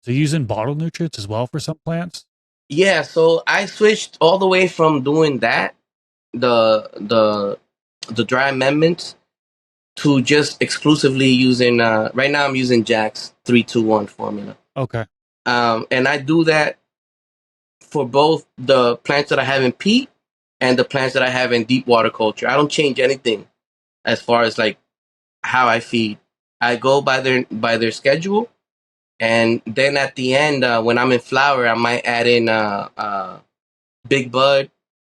So using bottle nutrients as well for some plants? Yeah, so I switched all the way from doing that, the the the dry amendments, to just exclusively using. Right now, I'm using Jack's 3-2-1 formula, Okay. and I do that for both the plants that I have in peat and the plants that I have in deep water culture. I don't change anything as far as like how I feed. I go by their schedule, and then at the end, when I'm in flower, I might add in Big Bud,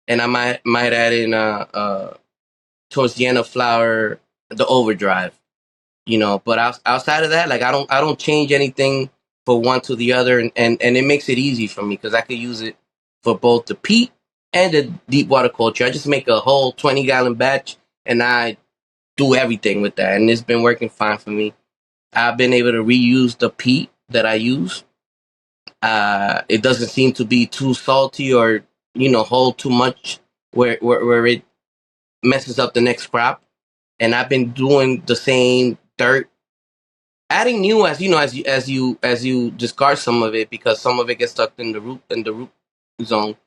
and I might add in towards the end of flower the Overdrive. But outside of that, like I don't change anything for one to the other, and it makes it easy for me because I could use it for both the peat and the deep water culture. I just make a whole 20-gallon batch, and I do everything with that, and it's been working fine for me. I've been able to reuse the peat that I use. It doesn't seem to be too salty or hold too much where it messes up the next crop. And I've been doing the same dirt, adding new as you discard some of it because some of it gets stuck in the root zone.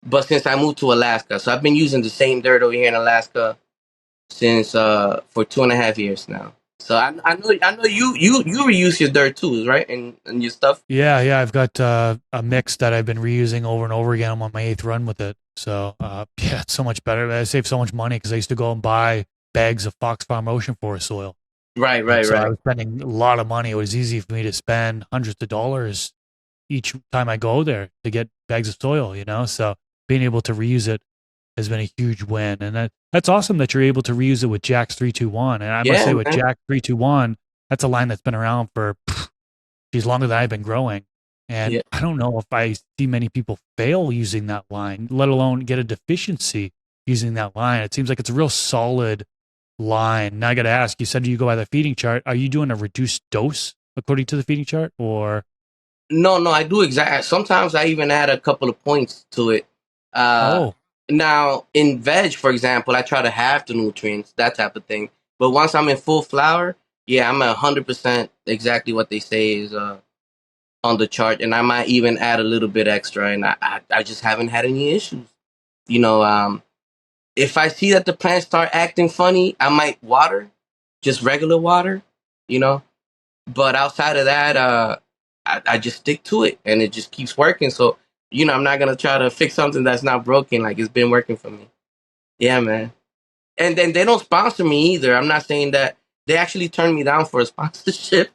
But since I moved to Alaska, so I've been using the same dirt over here in Alaska since for 2.5 years now. So I know you reuse your dirt too, right? And your stuff. Yeah, yeah. I've got a mix that I've been reusing over and over again. I'm on my 8th run with it. So yeah, it's so much better. I save so much money because I used to go and buy bags of Fox Farm Ocean Forest soil. Right, And right, so I right. was spending a lot of money. It was easy for me to spend hundreds of dollars each time I go there to get bags of soil, So being able to reuse it has been a huge win. And that's awesome that you're able to reuse it with Jack's 321. And I must say Yeah, with man. Jack 321, that's a line that's been around for geez, longer than I've been growing. And Yeah, I don't know if I see many people fail using that line, let alone get a deficiency using that line. It seems like it's a real solid line. Now I got to ask, you said you go by the feeding chart. Are you doing a reduced dose according to the feeding chart or? no, no, I do exact. Sometimes I even add a couple of points to it. Uh, Oh, Now in veg, for example, I try to halve the nutrients, that type of thing. But once I'm in full flower, yeah, I'm 100% exactly what they say is on the chart, and I might even add a little bit extra, and I just haven't had any issues. You know, if I see that the plants start acting funny, I might water, just regular water. You know, but outside of that, I just stick to it, and it just keeps working. So I'm not gonna try to fix something that's not broken. Like it's been working for me. Yeah, man. And then they don't sponsor me either. I'm not saying that they actually turned me down for a sponsorship.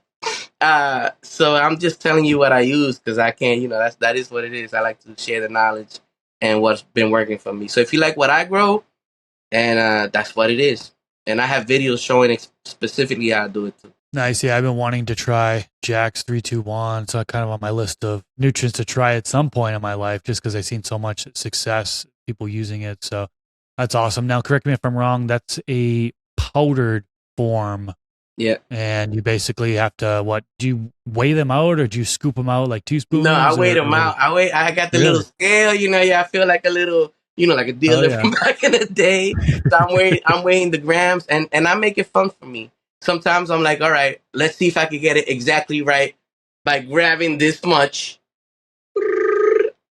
So I'm just telling you what I use because I can't. That is what it is. I like to share the knowledge and what's been working for me. So if you like what I grow, and that's what it is. And I have videos showing specifically how I do it too. nice. Yeah, I've been wanting to try Jack's 321. So kind of on my list of nutrients to try at some point in my life just because I've seen so much success, people using it. So that's awesome. Now, correct me if I'm wrong. That's a powdered form. Yeah. And you basically have to, what, do you weigh them out or do you scoop them out like No, I teaspoons weigh or them out. I got the little really? scale. Yeah, I feel like a little, like a Oh, dealer yeah. from back in the day. So I'm weighing the grams, and I make it fun for me. Sometimes I'm like, all right, let's see if I can get it exactly right by grabbing this much.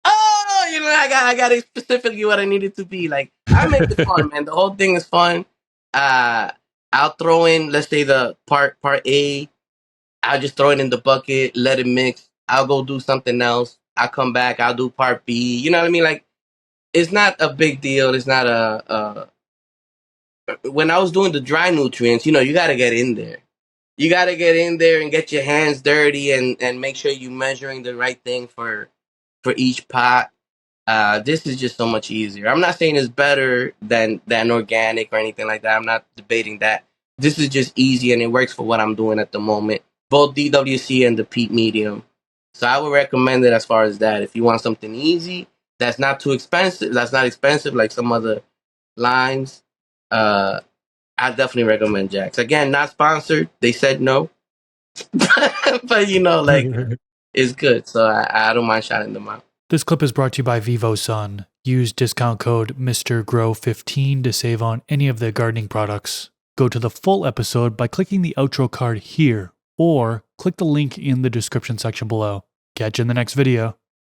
Oh, I got it specifically what I need it to be. Like I make it fun, man. The whole thing is fun. Uh, I'll throw in, let's say the part A. I'll just throw it in the bucket, let it mix. I'll go do something else. I'll come back. I'll do part B. You know what I mean? Like it's not a big deal. It's not when I was doing the dry nutrients, you got to get in there. You got to get in there and get your hands dirty and make sure you're measuring the right thing for each pot. This is just so much easier. I'm not saying it's better than organic or anything like that. I'm not debating that. This is just easy and it works for what I'm doing at the moment. Both DWC and the peat medium. So I would recommend it as far as that. If you want something easy, that's not too expensive, that's not expensive like some other lines. Uh, I definitely recommend Jax. Again, not sponsored. They said no, but like it's good. So I don't mind shouting them out. This clip is brought to you by VivoSun. Use discount code MrGrow15 to save on any of their gardening products. Go to the full episode by clicking the outro card here or click the link in the description section below. Catch you in the next video.